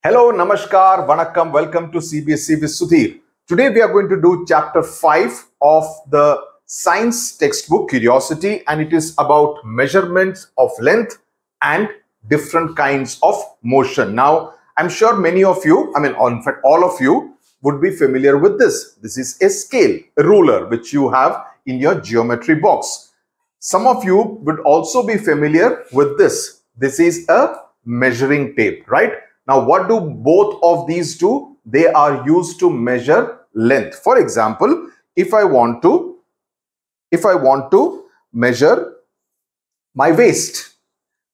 Hello, Namaskar, Vanakkam, welcome to CBSE with Sudhir. Today we are going to do chapter 5 of the science textbook Curiosity, and it is about measurements of length and different kinds of motion. Now, I'm sure many of you, in fact all of you would be familiar with this. This is a scale, a ruler which you have in your geometry box. Some of you would also be familiar with this. This is a measuring tape, right? Now, what do both of these do? They are used to measure length. For example, if I want to measure my waist,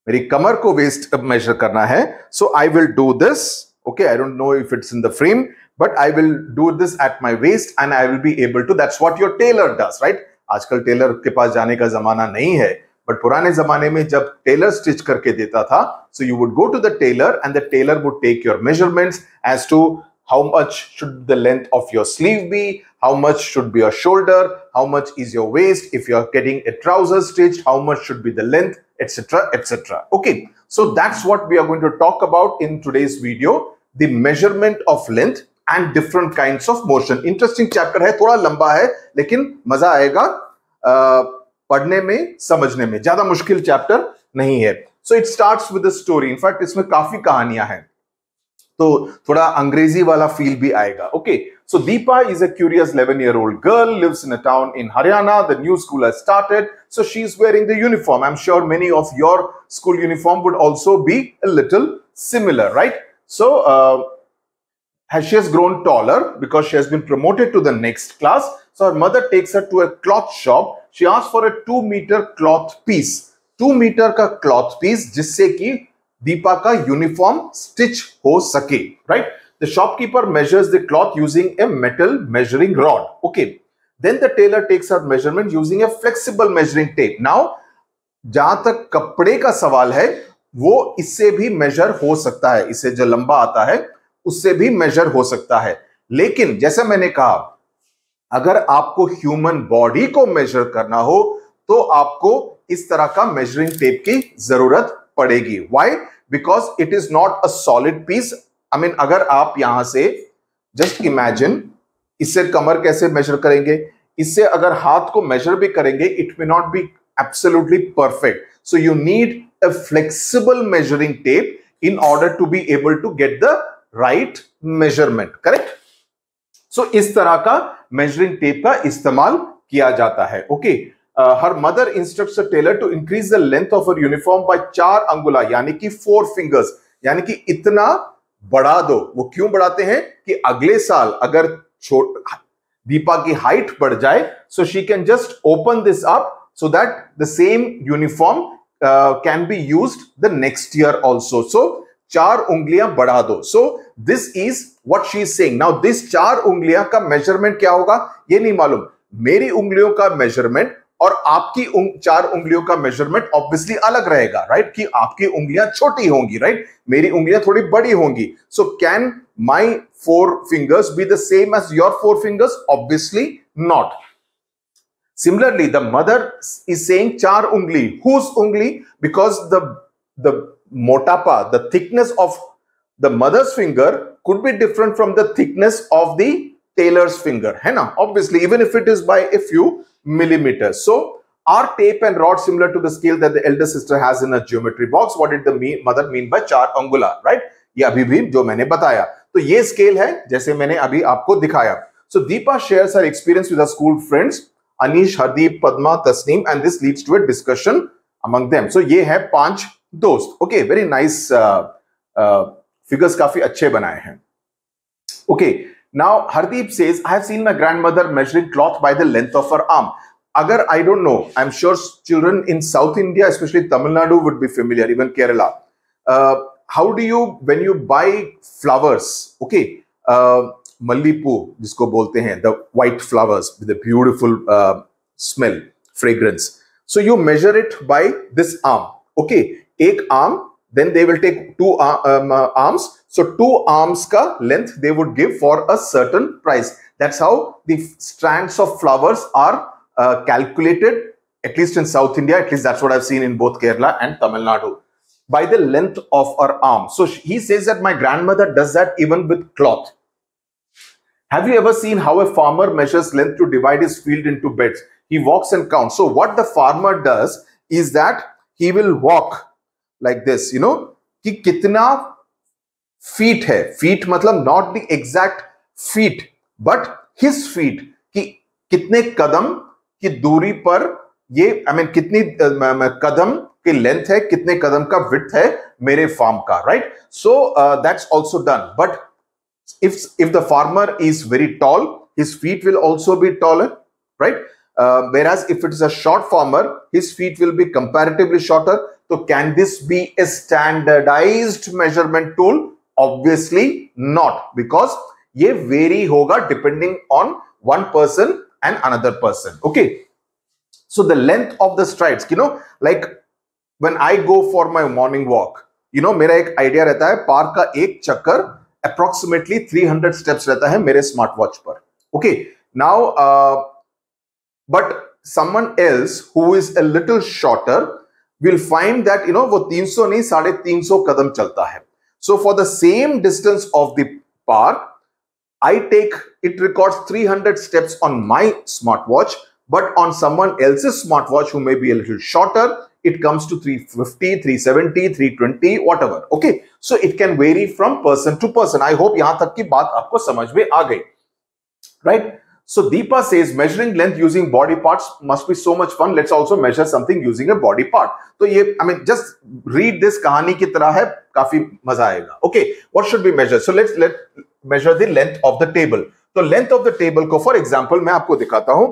मेरी कमर को waist measure करना है, so I will do this. Okay, I don't know if it's in the frame, but I will do this at my waist and I will be able to. That's what your tailor does, right? आजकल Taylor के पास जाने का जमाना नहीं है, but पुराने जमाने में जब टेलर स्टिच करके देता था, so you would go to the tailor and the tailor would take your measurements as to how much should the length of your sleeve be, how much should be your shoulder, how much is your waist, if you are getting a trouser stitched, how much should be the length, etc, etc. Okay, so that's what we are going to talk about in today's video, the measurement of length and different kinds of motion. Interesting chapter है, थोड़ा लंबा है, लेकिन मजा आएगा पढ़ने में, समझने में. ज्यादा मुश्किल चैप्टर नहीं है. So it starts with a story. In fact, इसमें काफी कहानियां हैं, तो थोड़ा अंग्रेजी वाला फील भी आएगा. Okay, so Deepa is a curious 11-year-old girl, lives in a town in Haryana. The new school has started, so she's wearing the uniform. I'm sure many of your school uniform would also be a little similar, right? So she has grown taller because she has been promoted to the next class. So her mother takes her to a cloth shop. She asks for a 2-meter cloth piece. 2 metre का cloth piece जिससे कि दीपा का uniform stitch हो सके, right? The shopkeeper measures the cloth using a metal measuring rod. Okay, then the tailor takes her measurement using a flexible measuring tape. Now जहां तक कपड़े का सवाल है, वो इससे भी मेजर हो सकता है, इससे जो लंबा आता है उससे भी मेजर हो सकता है. लेकिन जैसे मैंने कहा, अगर आपको ह्यूमन बॉडी को मेजर करना हो तो आपको इस तरह का मेजरिंग टेप की जरूरत पड़ेगी. Why? Because it is not a solid piece. अगर आप यहां से जस्ट इमेजिन, इससे कमर कैसे मेजर करेंगे, इससे अगर हाथ को मेजर भी करेंगे, it may not be absolutely perfect. So you need a flexible measuring tape in order to be able to get the right measurement. Correct? So इस तरह का मेजरिंग टेप का इस्तेमाल किया जाता है. Okay. Her mother instructs the tailor to increase the length of her uniform by 4 अंगुला, यानी कि 4 fingers, यानी कि इतना बढ़ा दो. वो क्यों बढ़ाते हैं कि अगले साल अगर दीपा की हाइट बढ़ जाए, so she can just open this up so that the same uniform can be used the next year also. So 4 उंगलियां बढ़ा दो. So this is what she is saying. Now this 4 उंगलियां का मेजरमेंट क्या होगा ये नहीं मालूम. मेरी उंगलियों का मेजरमेंट और आपकी 4 उंगलियों का मेजरमेंट ऑब्वियसली अलग रहेगा, राइट? कि आपकी उंगलियां छोटी होंगी, राइट? मेरी उंगलियां थोड़ी बड़ी होंगी. So can my 4 fingers be the same as your 4 fingers? Obviously not. Similarly the mother is saying 4 उंगली. हुज उंगली? बिकॉज द मोटापा, the thickness of the mother's finger could be different from the thickness of the tailor's finger, है ना? Obviously, even if it is by a few millimeters. So are tape and rod similar to the scale that the elder sister has in a geometry box? What did the mother mean by 4 अंगुला, right? ये अभी भी जो मैंने बताया, तो ये scale है जैसे मैंने अभी आपको दिखाया. So Deepa shares her experience with her school friends Anish, Hardeep, Padma, Tasneem, and this leads to a discussion among them. So ये है 5 दोस्त. Okay, very nice. Figures काफी अच्छे बनाए हैं. Okay. Now Hardeep says, I have seen my grandmother measuring cloth by the length of her arm. Agar I don't know, I'm sure children in South India, especially Tamil Nadu, would be familiar, even Kerala. How do you, when you buy flowers, okay, Mallipu, jisko bolte hain, the white flowers with a beautiful smell, fragrance. So you measure it by this arm, okay, ek arm, then they will take 2 arms. So 2 arms ka length they would give for a certain price. That's how the strands of flowers are calculated, at least in South India. At least that's what I've seen in both Kerala and Tamil Nadu. by the length of her arm. So he says that my grandmother does that even with cloth. Have you ever seen how a farmer measures length to divide his field into beds? He walks and counts. So what the farmer does is that he will walk like this, कि कितना feet है. Feet मतलब not the exact feet, but his feet, कि कितने कदम की दूरी पर ये, कितनी कदम की लेंथ है, कितने कदम का विड्थ है मेरे फार्म का, right? So that's also done. But if the farmer is very tall, his feet will also be taller, right? Whereas if it is a short farmer, his feet will be comparatively shorter. So can this be a standardized measurement tool? Obviously not, because ये vary होगा depending on one person and another person. Okay, so the length of the strides, like when I go for my morning walk, मेरा एक idea रहता है park का एक चक्कर approximately 300 steps रहता है मेरे स्मार्ट वॉच पर. Okay, now but someone else who is a little shorter will find that वो 300 नहीं 350 कदम चलता है. So for the same distance of the park, I take, it records 300 steps on my smartwatch, but on someone else's smartwatch who may be a little shorter, it comes to 350, 370, 320, whatever. Okay, so it can vary from person to person. I hope yahan tak ki baat aapko samajh mein aa gayi, right? So Deepa says measuring length using body parts must be so much fun. Let's also measure something using a body part. So ye, just read this kahani ki tarah hai, kafi maza aayega. Okay, what should we measure? So let's measure the length of the table. So length of the table ko, for example, मैं आपको दिखाता हूं.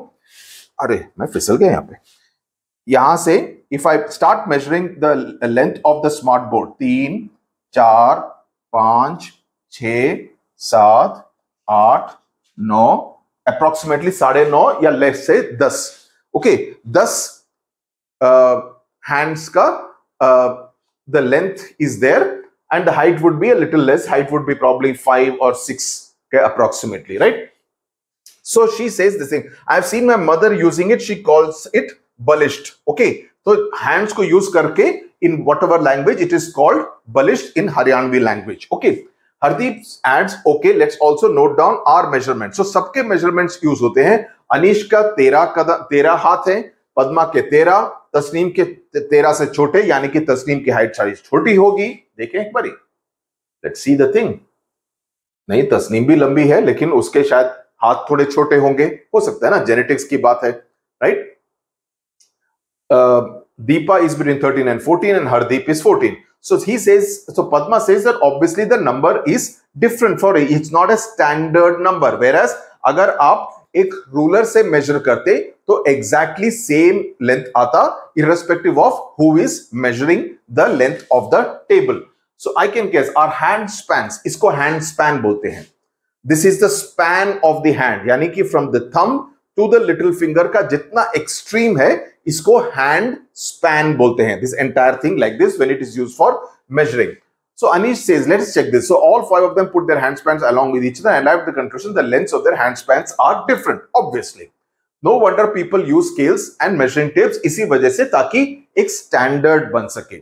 अरे मैं फिसल गया यहाँ पे. यहां से if I start measuring the length of the smart board, 3, 4, 5, 6, 7, 8, 9, approximately 9.5 या let's say 10. Okay, 10 hands ka the length is there, and the height would be a little less. Height would be probably 5 or 6 approximately, right? So she says this thing. I have seen my mother using it. She calls it balished. Okay, so hands ko use karke in whatever language it is called balished in Haryanvi language. Okay, Hardeep adds, okay, let's also note down our measurements. So सबके measurements use होते हैं. अनीश का 13 हाथ है, पद्मा के 13, तस्नीम के 13 से छोटे, यानी कि तस्नीम की हाइट सारी छोटी होगी. देखें एक बारी. Let's see the thing. नहीं, तस्नीम भी लंबी है, लेकिन उसके शायद हाथ थोड़े छोटे होंगे, हो सकता है ना, जेनेटिक्स की बात है, right? Deepa is between 13 and 14 and Hardeep is 14. So he says, so Padma says that obviously the number is different for it. It's not a standard number. Whereas अगर आप एक रूलर से मेजर करते तो exactly same length आता, irrespective of who is measuring the length of the table. So I can guess our hand spans, इसको hand span बोलते हैं. This is the span of the hand, यानी कि from the thumb to the little finger का जितना extreme है, इसको hand span बोलते हैं. This entire thing like this when it is used for measuring. So Anish says, let's check this. So all 5 of them put their hand spans along with each other and arrived at the conclusion the lengths of their hand spans are different. Obviously, no wonder people use scales and measuring tapes. इसी वजह से ताकि एक standard बन सके.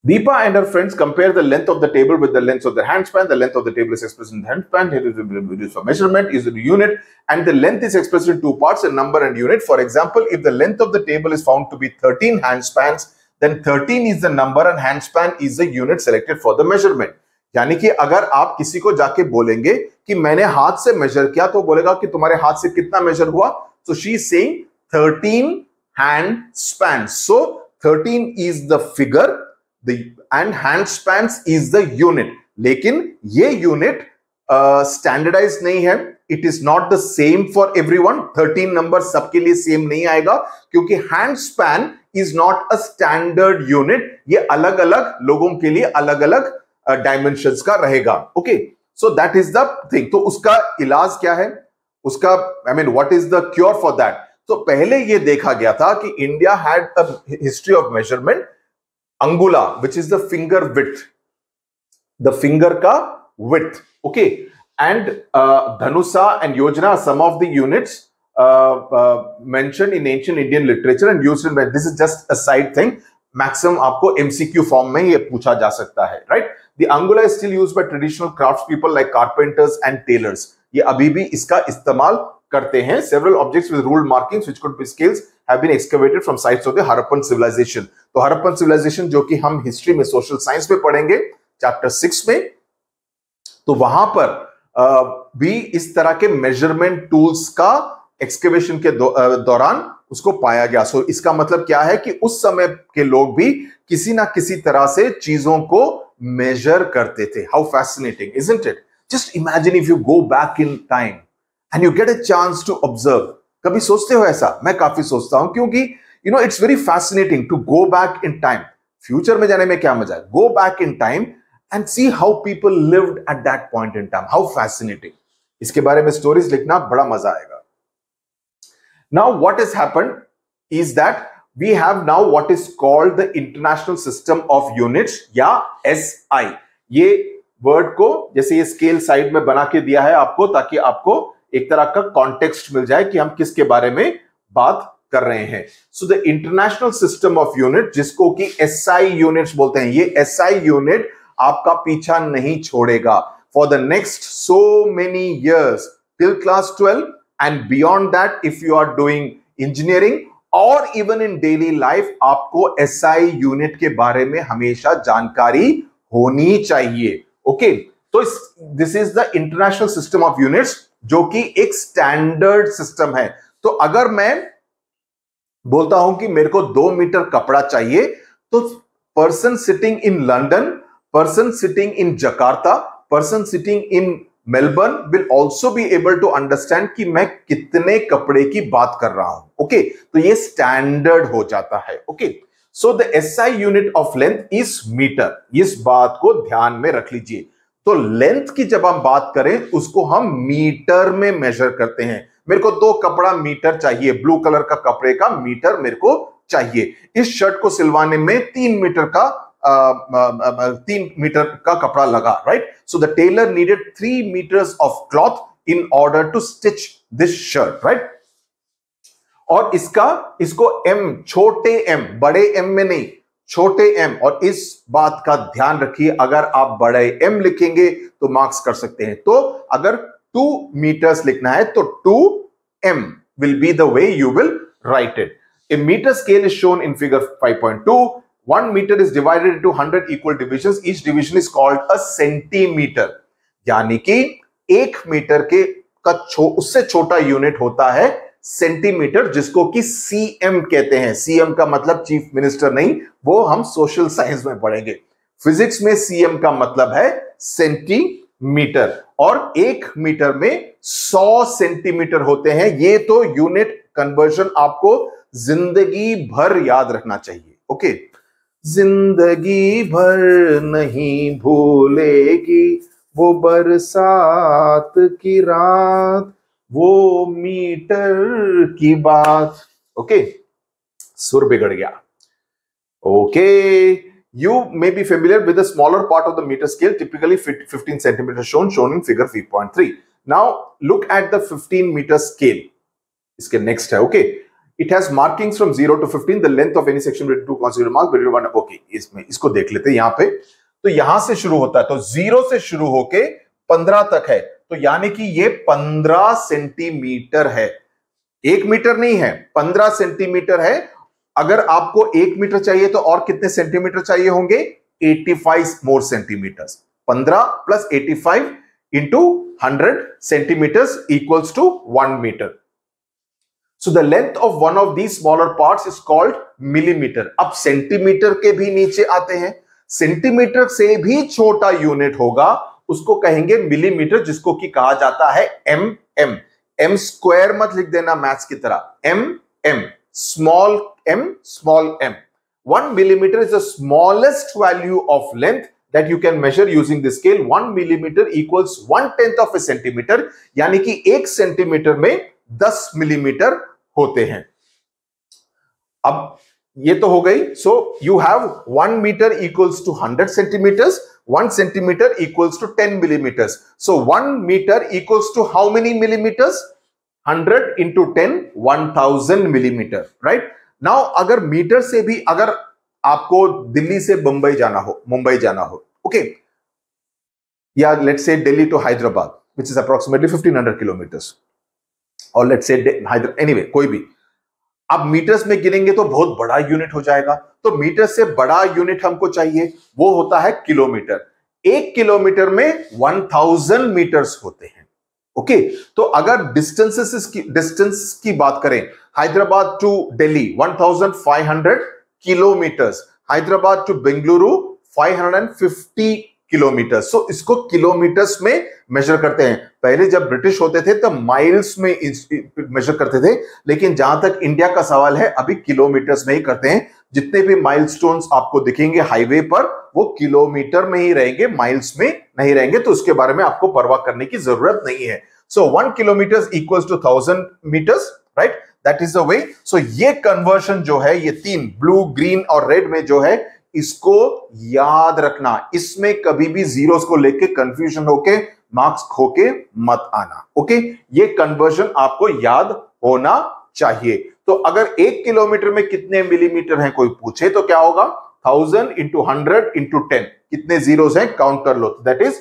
Deepa and her friends compare the length of the table with the length of their handspan. The length of the table is expressed in handspan. It is used for measurement, is a unit, and the length is expressed in 2 parts, a number and unit. For example, if the length of the table is found to be 13 handspans, then 13 is the number and handspan is the unit selected for the measurement. यानी कि अगर आप किसी को जाके बोलेंगे कि मैंने हाथ से मेजर किया, तो बोलेगा कि तुम्हारे हाथ से कितना मेजर हुआ? So she is saying 13 hand spans. So 13 is the figure. And hand spans is the unit. लेकिन ये unit standardized नहीं है. It is not the same for everyone. 13 number सबके लिए same नहीं आएगा, क्योंकि hand span is not a standard unit. ये अलग-अलग लोगों के लिए अलग-अलग dimensions का रहेगा. Okay, so that is the thing. तो उसका इलाज क्या है? उसका, what is the cure for that? तो पहले ये देखा गया था कि India had a history of measurement. Angula, which is the finger width, the finger ka width, okay, and Dhanusa and Yojana are some of the units mentioned in ancient Indian literature and used in, this is just a side thing, maximum आपको MCQ form में ये पूछा जा सकता है, right? The angula is still used by traditional crafts people like carpenters and tailors. ये अभी भी इसका इस्तेमाल करते हैं. Several objects with ruled markings which could be scales have been excavated from sites of the Harappan civilisation. तो हड़प्पन सिविलाइजेशन जो कि हम हिस्ट्री में सोशल साइंस में पढ़ेंगे चैप्टर 6 में, तो वहां पर भी इस तरह के मेजरमेंट टूल्स का एक्सकेवेशन के दौरान उसको पाया गया. सो इसका मतलब क्या है कि उस समय के लोग भी किसी ना किसी तरह से चीजों को मेजर करते थे. How fascinating, isn't it? Just imagine if you go back in time and you get a chance to observe. कभी सोचते हो ऐसा? मैं काफी सोचता हूं, क्योंकि you know it's very fascinating to go back in time. Future में जाने में क्या मजा है? Go back in time and see how people lived at that point in time. How fascinating. इसके बारे में स्टोरीज लिखना बड़ा मजा आएगा. Now, what has happened is that we have now what is called the International System of Units या SI. ये word को जैसे ये स्केल साइड में बना के दिया है आपको, ताकि आपको एक तरह का कॉन्टेक्स्ट मिल जाए कि हम किसके बारे में बात कर रहे हैं. So the international system of unit, जिसको कि SI यूनिट्स बोलते हैं, ये SI यूनिट आपका पीछा नहीं छोड़ेगा for the next so many years till class 12. And beyond that, if you are doing engineering or even in daily life, आपको SI यूनिट के बारे में हमेशा जानकारी होनी चाहिए. ओके, तो this is the international system of units, जो कि एक स्टैंडर्ड सिस्टम है. तो अगर मैं बोलता हूं कि मेरे को 2 मीटर कपड़ा चाहिए, तो person sitting in London, person sitting in Jakarta, person sitting in Melbourne will also be able to understand कि मैं कितने कपड़े की बात कर रहा हूं. ओके, तो ये स्टैंडर्ड हो जाता है. Okay, so the SI unit of length is metre. इस बात को ध्यान में रख लीजिए. तो लेंथ की जब हम बात करें, उसको हम मीटर में मेजर करते हैं. मेरे को 2 कपड़ा मीटर चाहिए, ब्लू कलर का कपड़े का मीटर मेरे को चाहिए. इस शर्ट को सिलवाने में 3 मीटर का 3 मीटर का कपड़ा लगा, right? So the tailor needed 3 meters of cloth in order to stitch this shirt, right? और इसको M, छोटे M, बड़े M में नहीं, छोटे M. और इस बात का ध्यान रखिए, अगर आप बड़े M लिखेंगे तो मार्क्स कर सकते हैं. तो अगर 2 meters लिखना है तो 2M will be the way you will write it. A meter scale is shown in figure 5.2. 1 meter is divided into 100 equal divisions. Each division is called a centimeter. यानी कि 1 मीटर के का उससे छोटा यूनिट होता है सेंटीमीटर, जिसको कि CM कहते हैं. CM का मतलब चीफ मिनिस्टर नहीं, वो हम सोशल साइंस में पढ़ेंगे. फिजिक्स में CM का मतलब है सेंटीमीटर, और 1 मीटर में 100 सेंटीमीटर होते हैं. ये तो यूनिट कन्वर्जन आपको जिंदगी भर याद रखना चाहिए. ओके, जिंदगी भर नहीं भूलेगी वो बरसात की रात, वो मीटर की बात. ओके, सुर बिगड़ गया. Okay, you may be familiar with the smaller part of the meter scale, typically 15 centimeters shown in figure 3.3. Now look at the 15 meter scale. इसके next है. Okay, it has markings from 0 to 15. The length of any section between two consecutive marks between one. Okay, इसको देख लेते हैं. यहाँ पे तो यहां से शुरू होता है, तो 0 से शुरू होके 15 तक है. तो यानी कि ये 15 सेंटीमीटर है. 1 मीटर नहीं है, 15 सेंटीमीटर है. अगर आपको 1 मीटर चाहिए तो और कितने सेंटीमीटर चाहिए होंगे? 85 more centimetres. 15 plus 85 into 100 centimetres equals to 1 metre. So the length of one of these smaller parts is called millimeter. अब सेंटीमीटर के भी नीचे आते हैं. सेंटीमीटर से भी छोटा यूनिट होगा, उसको कहेंगे मिलीमीटर, जिसको कि कहा जाता है mm. m स्क्वायर मत लिख देना मैथ्स की तरह. mm, small m, small m. 1 millimeter is the smallest value of length that you can measure using the scale. 1 millimeter equals 1/10 of a centimeter. यानी कि 1 सेंटीमीटर में 10 मिलीमीटर होते हैं. अब ये तो हो गई. So you have 1 metre equals to 100 centimetres, 1 centimetre equals to 10 millimeters. So 1 meter equals to how many millimeters? 100 into 10 1000 millimetre, right. Now अगर मीटर से भी, अगर आपको दिल्ली से मुंबई जाना हो, ओके, या let's say Delhi to Hyderabad which is approximately 1500 kilometres, और लेट्स से एनीवे कोई भी, आप मीटर्स में गिनेंगे तो बहुत बड़ा यूनिट हो जाएगा। तो मीटर से बड़ा यूनिट हमको चाहिए, वो होता है किलोमीटर। 1 किलोमीटर में 1000 मीटर्स होते हैं, ओके। तो अगर डिस्टेंस की बात करें, Hyderabad to Delhi 1500 kilometres, Hyderabad to Bengaluru 550 kilometres. So इसको किलोमीटर्स में मेजर करते हैं। पहले जब ब्रिटिश होते थे तो माइल्स में मेजर करते थे, लेकिन जहां तक इंडिया का सवाल है अभी किलोमीटर्स में ही करते हैं। जितने भी माइलस्टोन्स आपको दिखेंगे हाईवे पर वो किलोमीटर में ही रहेंगे, माइल्स में नहीं रहेंगे। तो उसके बारे में आपको परवाह करने की जरूरत नहीं है। So 1 kilometre equals to 1000 metres, right, that is the way. So ये कन्वर्शन जो है, ये तीन ब्लू, ग्रीन और रेड में जो है, इसको याद रखना। इसमें कभी भी जीरोस को लेके कंफ्यूजन होके मार्क्स खोके मत आना, ओके। ये कन्वर्जन आपको याद होना चाहिए। तो अगर 1 किलोमीटर में कितने मिलीमीटर हैं कोई पूछे तो क्या होगा, 1000 इंटू 100 इंटू 10, कितने जीरोस हैं काउंट कर लो। That is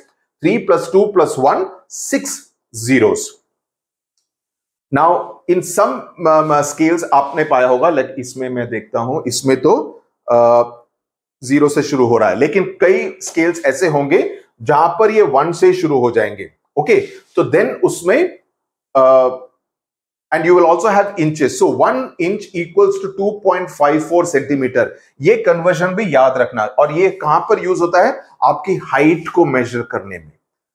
3 + 2 + 1 6 zeros. Now in some scales आपने पाया होगा, लाइक इसमें मैं देखता हूं, इसमें तो जीरो से शुरू हो रहा है, लेकिन कई स्केल्स ऐसे होंगे जहां पर ये 1 से शुरू हो जाएंगे, ओके। तो देन उसमें and you will also have inches. So 1 inch equals to 2.54 centimetre. ये कन्वर्जन भी याद रखना। और ये कहां पर यूज होता है, आपकी हाइट को मेजर करने में,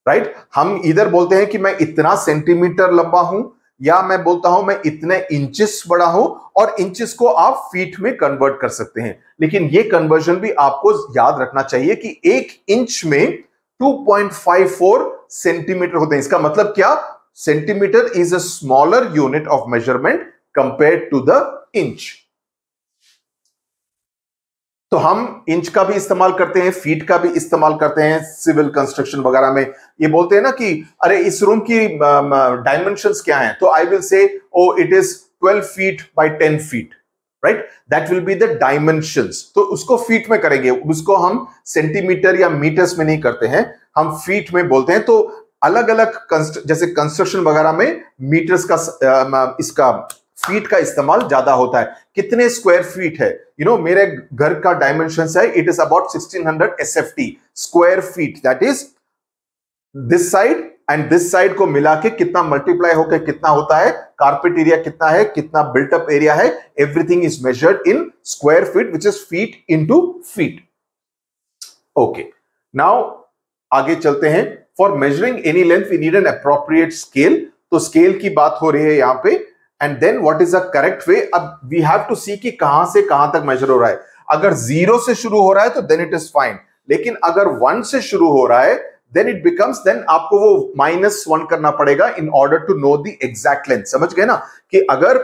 राइट। हम इधर बोलते हैं कि मैं इतना सेंटीमीटर लंबा हूं, या मैं बोलता हूं मैं इतने इंचेस बड़ा हूं, और इंचेस को आप फीट में कन्वर्ट कर सकते हैं। लेकिन ये कन्वर्जन भी आपको याद रखना चाहिए कि 1 इंच में 2.54 सेंटीमीटर होते हैं। इसका मतलब क्या, centimetre is a smaller unit of measurement compared to the inch. तो हम इंच का भी इस्तेमाल करते हैं, फीट का भी इस्तेमाल करते हैं सिविल कंस्ट्रक्शन वगैरह में। ये बोलते हैं ना कि अरे इस रूम की डायमेंशंस क्या हैं, तो I will say oh it is 12 feet by 10 feet, right, that will be the dimensions. तो उसको फीट में करेंगे, उसको हम सेंटीमीटर या मीटर्स में नहीं करते हैं, हम फीट में बोलते हैं। तो अलग अलग जैसे कंस्ट्रक्शन वगैरह में मीटर्स का इसका फीट का इस्तेमाल ज्यादा होता है। कितने स्क्वायर फीट है, मेरे घर का डायमेंशन है, it is about 1600 SFT square feet. That is this side and this side को मिला के कितना मल्टीप्लाई होकर कितना होता है, कारपेट एरिया कितना है, कितना बिल्टअप एरिया है, everything is measured in square feet which is feet into feet, okay. Now आगे चलते हैं। For measuring any length we need an appropriate scale. तो स्केल की बात हो रही है यहां पे। And then what is the correct way. अब वी हैव टू सी कि कहां से कहां तक मेजर हो रहा है। अगर 0 से शुरू हो रहा है तो देन इट इज फाइन, लेकिन अगर 1 से शुरू हो रहा है देन इट बिकम्स, देन आपको वो -1 करना पड़ेगा in order to know the exact length. समझ गए ना, कि अगर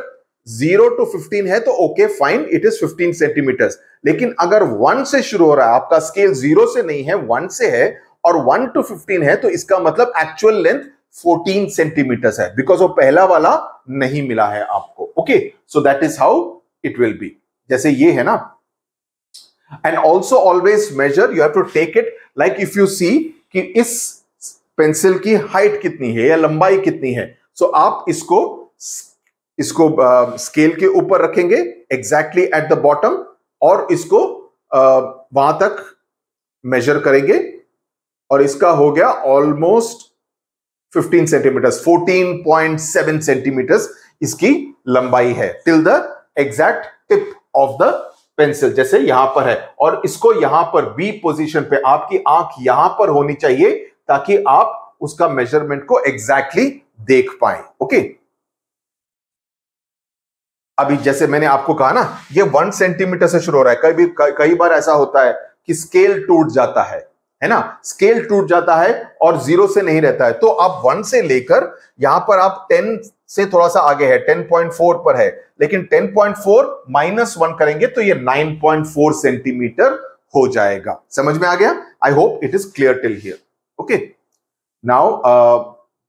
0 to 15 है तो okay fine, it is 15 centimetre. लेकिन अगर 1 से शुरू हो रहा है, आपका स्केल 0 से नहीं है 1 से है, और 1 to 15 है, तो इसका मतलब एक्चुअल लेंथ 14 सेंटीमीटर है, बिकॉज वो पहला वाला नहीं मिला है आपको, okay. So that is how it will be. जैसे ये है ना, and also always measure, you have to take it like if you see कि इस पेंसिल की हाइट कितनी है या लंबाई कितनी है। सो आप इसको स्केल के ऊपर रखेंगे एग्जैक्टली एट द बॉटम, और इसको वहां तक मेजर करेंगे, और इसका हो गया ऑलमोस्ट 15 सेंटीमीटर, 14.7 सेंटीमीटर इसकी लंबाई है till the exact tip of the pencil, जैसे यहां पर है। और इसको यहां पर बी पोजीशन पे, आपकी आंख यहां पर होनी चाहिए ताकि आप उसका मेजरमेंट को एग्जैक्टली देख पाए, ओके। अभी जैसे मैंने आपको कहा ना, ये 1 सेंटीमीटर से शुरू हो रहा है। कई बार ऐसा होता है कि स्केल टूट जाता है ना, स्केल टूट जाता है और 0 से नहीं रहता है। तो आप 1 से लेकर यहां पर आप 10 से थोड़ा सा आगे है, 10.4 पर है, लेकिन 10.4 -1 करेंगे तो ये 9.4 सेंटीमीटर हो जाएगा। समझ में आ गया? I hope it is clear till here, okay. Now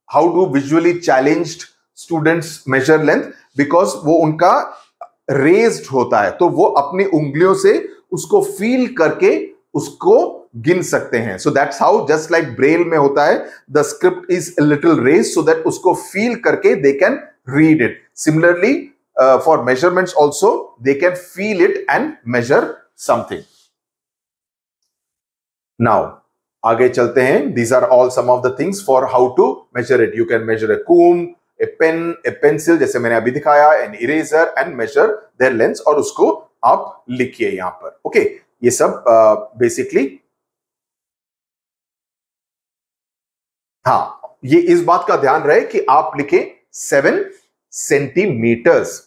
how do visually challenged students major length? Because वो उनका रेज्ड होता है, तो वो अपनी उंगलियों से उसको फील करके उसको गिन सकते हैं. So that's how, just like Braille में होता है, the script is a little raise so that उसको फील करके they can read it. Similarly for measurements also they can feel it and measure something. Now आगे चलते हैं. These are all some of the things for how to measure it. You can measure a comb, a pen, a pencil, जैसे मैंने अभी दिखाया, an eraser, and major there length, और उसको आप लिखिए यहां पर. ओके, ये सब बेसिकली हाँ, ये इस बात का ध्यान रहे कि आप लिखें 7 सेंटीमीटर्स,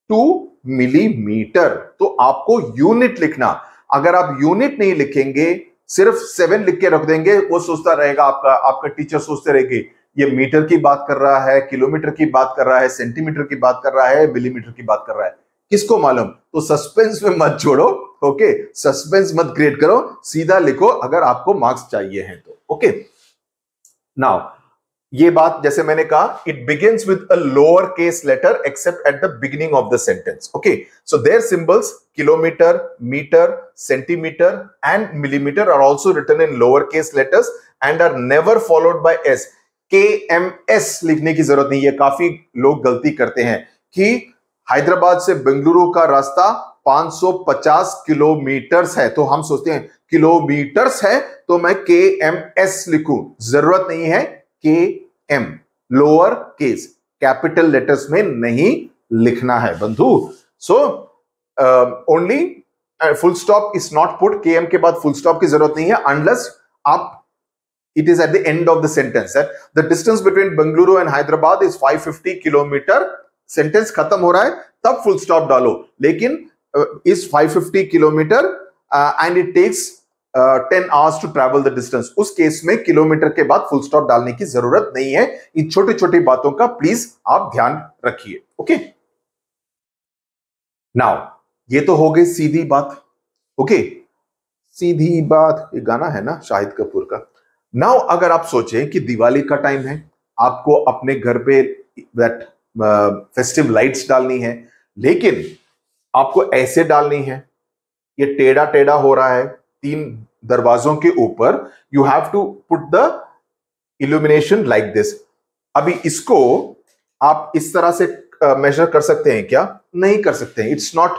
2 मिलीमीटर. तो आपको यूनिट लिखना. अगर आप यूनिट नहीं लिखेंगे, सिर्फ 7 लिख के रख देंगे, वो सोचता रहेगा, आपका टीचर सोचते रहेंगे ये मीटर की बात कर रहा है, किलोमीटर की बात कर रहा है, सेंटीमीटर की बात कर रहा है, मिलीमीटर की बात कर रहा है, किसको मालूम. तो सस्पेंस में मत छोड़ो. ओके, सस्पेंस मत क्रिएट करो, सीधा लिखो अगर आपको मार्क्स चाहिए हैं तो. ओके, नाउ ये बात जैसे मैंने कहा, it begins with a lower case letter except at the beginning of the sentence. Okay, so their symbols kilometre, metre, centimetre and millimetre are also written in lower case letters and are never followed by s. KMS लिखने की जरूरत नहीं है. काफी लोग गलती करते हैं कि हैदराबाद से बेंगलुरु का रास्ता 550 किलोमीटर्स है, तो हम सोचते हैं किलोमीटर्स है तो मैं KMS लिखूं. जरूरत नहीं है. KM lower case, capital letters में नहीं लिखना है बंधु. So only full stop is not put. KM के बाद फुल स्टॉप की जरूरत नहीं है अनलेस आप it is at the end of the sentence that the distance between Bengaluru and Hyderabad is 550 kilometer. Sentence खत्म हो रहा है तब फुल स्टॉप डालो. लेकिन इस 550 kilometre and it takes 10 hours to travel the distance, उस केस में किलोमीटर के बाद फुल स्टॉप डालने की जरूरत नहीं है. इन छोटी छोटी बातों का प्लीज आप ध्यान रखिए. ओके, नाउ ये तो हो गई सीधी बात. ओके, सीधी बात, ये गाना है ना शाहिद कपूर का. नाउ अगर आप सोचें कि दिवाली का टाइम है, आपको अपने घर पे दैट फेस्टिव लाइट्स डालनी है, लेकिन आपको ऐसे डालनी है, ये टेढ़ा टेढ़ा हो रहा है 3 दरवाजों के ऊपर. You have to put the illumination like this. अभी इसको आप इस तरह से मेजर कर सकते हैं क्या? नहीं कर सकते हैं. It's not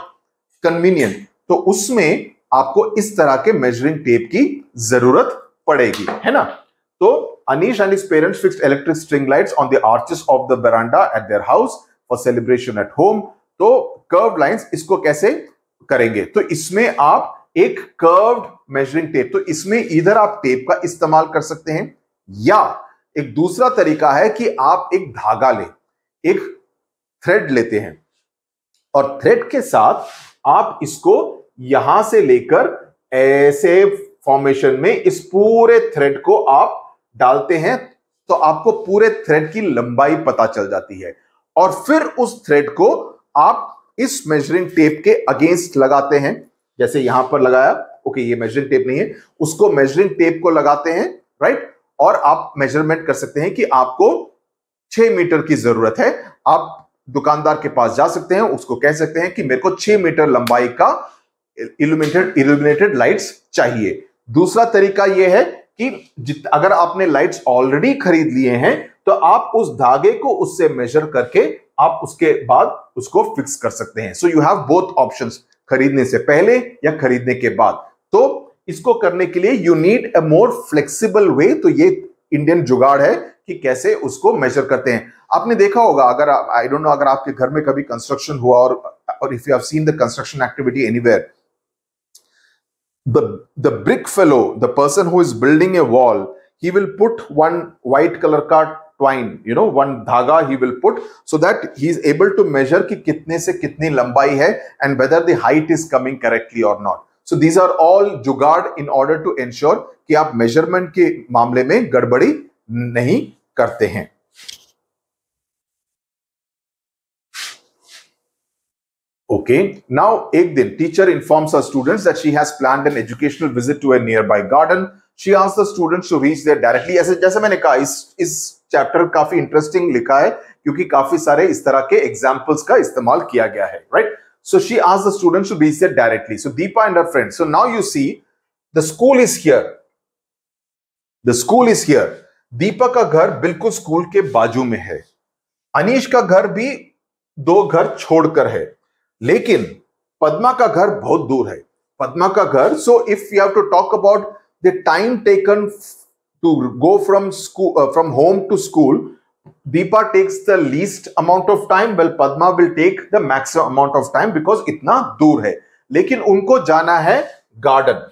convenient. तो उसमें आपको इस तरह के मेजरिंग टेप की जरूरत पड़ेगी, है ना. तो Anish and his parents fixed electric string lights on the arches of the veranda at their house for celebration at home. तो curved lines इसको कैसे करेंगे? तो इसमें आप एक curved measuring tape, तो इसमें इधर आप टेप का इस्तेमाल कर सकते हैं, या एक दूसरा तरीका है कि आप एक धागा लें, एक थ्रेड लेते हैं, और थ्रेड के साथ आप इसको यहां से लेकर ऐसे फॉर्मेशन में इस पूरे थ्रेड को आप डालते हैं, तो आपको पूरे थ्रेड की लंबाई पता चल जाती है. और फिर उस थ्रेड को आप इस मेजरिंग टेप के अगेंस्ट लगाते हैं, जैसे यहां पर लगाया. ओके, ये मेजरिंग टेप नहीं है, उसको मेजरिंग टेप को लगाते हैं, राइट. और आप मेजरमेंट कर सकते हैं कि आपको 6 मीटर की जरूरत है. आप दुकानदार के पास जा सकते हैं, उसको कह सकते हैं कि मेरे को 6 मीटर लंबाई का इल्यूमिनेटेड लाइट्स चाहिए. दूसरा तरीका यह है कि अगर आपने लाइट्स ऑलरेडी खरीद लिए हैं, तो आप उस धागे को उससे मेजर करके आप उसके बाद उसको फिक्स कर सकते हैं. सो यू हैव बोथ ऑप्शंस, खरीदने से पहले या खरीदने के बाद. तो इसको करने के लिए you need a more flexible way. तो ये इंडियन जुगाड़ है कि कैसे उसको मेजर करते हैं. आपने देखा होगा, अगर आई डोंट नो अगर आपके घर में कभी कंस्ट्रक्शन हुआ, और if you have seen the construction activity anywhere, the brick fellow, the person who is building a wall, he will put one white color ka twine, one dhaga he will put, so that he is able to measure कि कितने से कितनी लंबाई है and whether the height is coming correctly or not. So these are all जुगाड़ in order to ensure कि आप measurement के मामले में गड़बड़ी नहीं करते हैं. Okay, now एक दिन teacher informs her students that she has planned an educational visit to a nearby garden. She asks the students to reach there directly. ऐसे जैसे मैंने कहा, इस चैप्टर काफी इंटरेस्टिंग लिखा है क्योंकि काफी सारे इस तरह के एग्जाम्पल्स का इस्तेमाल किया गया है, right? So she asked the students to reach there directly. So Deepa and her friend. So now you see the school is here. The school is here. Deepa का घर बिल्कुल स्कूल के बाजू में है. अनीश का घर भी 2 घर छोड़कर है, लेकिन पद्मा का घर बहुत दूर है. पद्मा का घर, so if you have to talk about the time taken to go from school, from home to school, Deepa takes the least amount of time, well Padma will take the maximum amount of time because इतना दूर है. लेकिन उनको जाना है garden.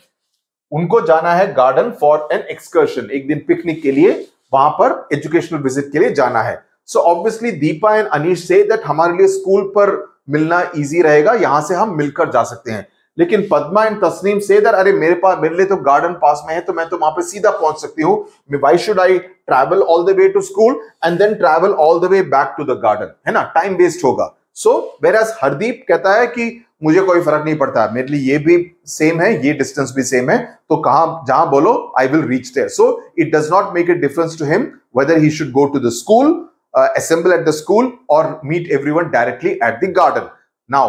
उनको जाना है गार्डन फॉर एन एक्सकर्शन. एक दिन पिकनिक के लिए वहां पर एजुकेशनल विजिट के लिए जाना है. So obviously Deepa and Anish say that हमारे लिए स्कूल पर मिलना इजी रहेगा, यहां से हम मिलकर जा सकते हैं. लेकिन Padma and Tasneem say that अरे मेरे लिए तो गार्डन पास में है, तो मैं तो वहां पे सीधा पहुंच सकती हूँ. Why should I travel all the way to school and then travel all the way back to the garden, है ना? टाइम वेस्ट होगा. सो वेयरएज हरदीप कहता है कि मुझे कोई फर्क नहीं पड़ता, मेरे लिए ये भी सेम है, ये डिस्टेंस भी सेम है, तो कहां जहां बोलो I will reach there. So it does not make a difference to him whether he should go to the school, assemble at the school, or meet everyone directly at the garden. Now,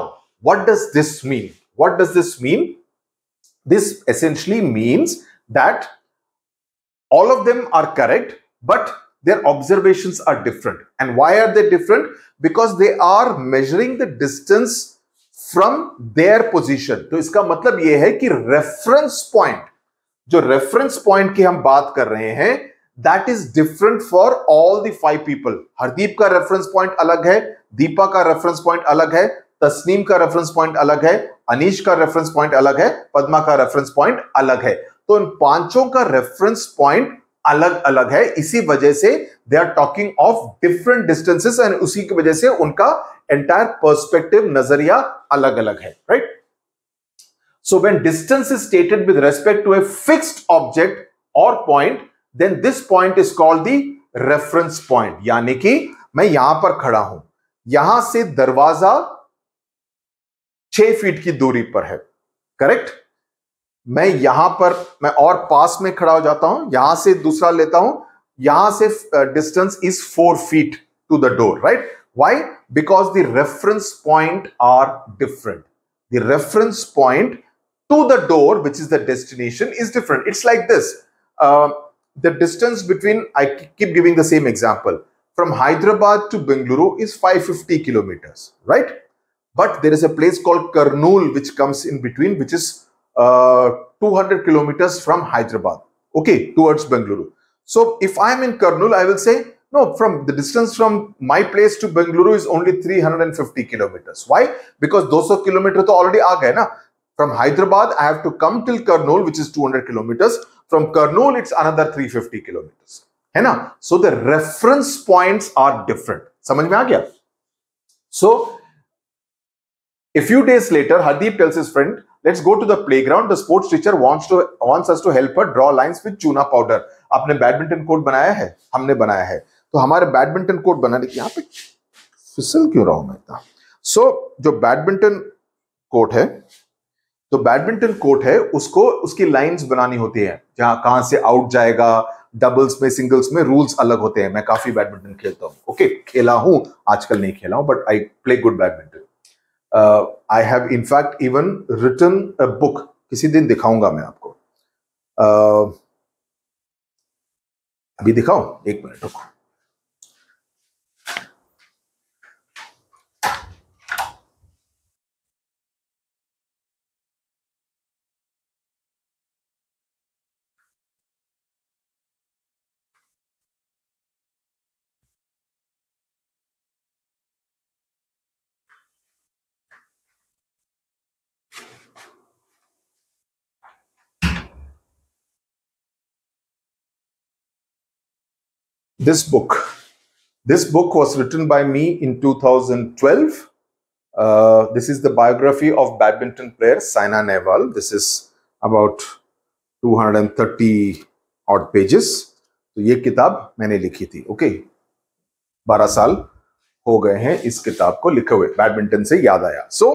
what does this mean? What does this mean? This essentially means that all of them are correct, but their observations are different. And why are they different? Because they are measuring the distance from their position. तो इसका मतलब यह है कि reference point, जो reference point की हम बात कर रहे हैं, that is different for all the 5 people. Hardeep का रेफरेंस पॉइंट अलग है, दीपा का रेफरेंस पॉइंट अलग है, तस्नीम का रेफरेंस पॉइंट अलग है, अनीश का रेफरेंस पॉइंट अलग है, पद्मा का रेफरेंस पॉइंट अलग है. तो इन पांचों का रेफरेंस पॉइंट अलग अलग है. इसी वजह से they are talking of different distances and उसी की वजह से उनका एंटायर पर्सपेक्टिव, नजरिया अलग अलग है, right? So when distance is stated with respect to a fixed object और point, then this point is called the reference point. यानी कि मैं यहां पर खड़ा हूं, यहां से दरवाजा 6 फीट की दूरी पर है, करेक्ट? मैं यहां पर, मैं और पास में खड़ा हो जाता हूं, यहां से दूसरा लेता हूं, यहां से distance is 4 feet to the door, right? Why? Because the reference point are different. The reference point to the door, which is the destination, is different. It's like this. The distance between, I keep giving the same example, from Hyderabad to Bengaluru is 550 kilometers, right? But there is a place called Kurnool which comes in between, which is 200 kilometers from Hyderabad, okay, towards Bengaluru. So if I am in Kurnool, I will say, no, from the distance from my place to Bengaluru is only 350 kilometers. Why? Because 200 kilometers to already aa gaye na. From Hyderabad, I have to come till Kurnool, which is 200 kilometers. From Kurnool, it's another 350 kilometers. है ना? So the reference points are different. समझ में आ गया? So a few days later, Hardeep tells his friend, let's go to the playground. The sports teacher wants us to help her draw lines with chuna powder. आपने badminton court बनाया है? हमने बनाया है. तो हमारे बैडमिंटन कोर्ट बनाने के, यहाँ पे फिसल क्यों रहा हूं मैं इतना? So जो बैडमिंटन कोर्ट है, तो बैडमिंटन कोर्ट है, उसको उसकी लाइंस बनानी होती है, जहां कहां से आउट जाएगा, डबल्स में, सिंगल्स में रूल्स अलग होते हैं. मैं काफी बैडमिंटन खेलता हूं, ओके, खेला हूं, आजकल नहीं खेला हूं, but I play good badminton. I have in fact even written a book, किसी दिन दिखाऊंगा मैं आपको. अभी दिखाऊं? 1 मिनट रुको. This book was written by me in 2012. This is the biography of badminton player Saina Nehwal. This is about 230 odd pages. तो ये किताब मैंने लिखी थी, ओके. 12 साल हो गए हैं इस किताब को लिखे हुए, बैडमिंटन से याद आया. सो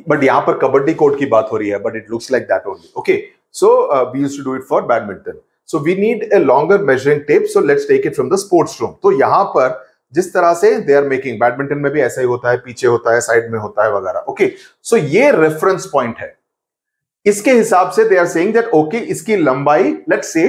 बट यहां पर कबड्डी कोर्ट की बात हो रही है, but it looks like that only, okay. So we used to do it for badminton. So we need a longer measuring tape, so let's take it from the sports room. तो यहां पर जिस तरह से दे आर मेकिंग, बैडमिंटन में भी ऐसा ही होता है, पीछे होता है, साइड में होता है वगैरह। ओके, सो ये रेफरेंस पॉइंट है। इसके हिसाब से they are saying that okay, इसकी लंबाई लेट्स से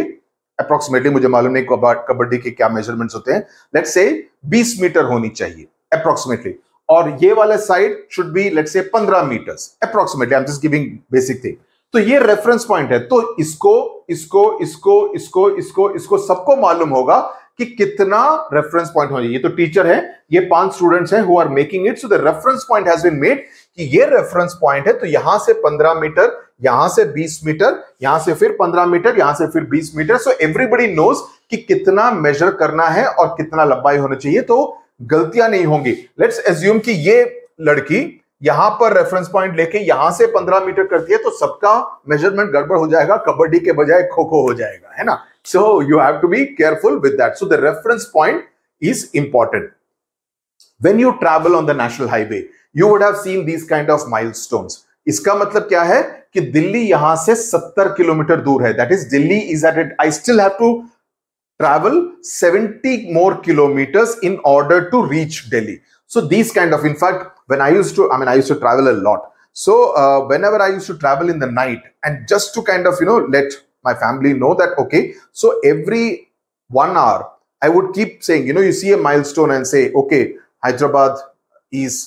अप्रोक्सीमेटली, मुझे मालूम नहीं कबड्डी के क्या मेजरमेंट्स होते हैं, लेट्स से 20 मीटर होनी चाहिए अप्रोक्सीमेटली, और ये वाला side should be let's say 15 meters approximately, I am just giving basic thing. तो ये रेफरेंस पॉइंट है। तो इसको इसको इसको इसको इसको इसको सबको मालूम होगा कि कितना रेफरेंस पॉइंट होना चाहिए। ये तो टीचर है, ये 5 स्टूडेंट्स हैं who are making it, so the reference point has been made कि ये रेफरेंस पॉइंट है, तो यहां से 15 मीटर, यहां से 20 मीटर, यहां से फिर 15 मीटर, यहां से फिर 20 मीटर। सो एवरीबडी नोज कि कितना मेजर करना है और कितना लंबाई होनी चाहिए, तो गलतियां नहीं होंगी। लेट्स एज्यूम कि ये लड़की यहां पर रेफरेंस पॉइंट लेके यहां से 15 मीटर करती है, तो सबका मेजरमेंट गड़बड़ हो जाएगा, कबड्डी के बजाय खो खो हो जाएगा, है ना। So you have to be careful with that. So the reference point is important. When you travel on the national highway, you would have seen these kind of milestones. इसका मतलब क्या है कि दिल्ली यहां से 70 किलोमीटर दूर है, that is Delhi is at it, I still have to travel 70 more kilometers in order to reach Delhi. So these kind of, in fact, when I used to travel a lot. So whenever I used to travel in the night, and just to kind of, let my family know that, okay, so every 1 hour, I would keep saying, you see a milestone and say, okay, Hyderabad is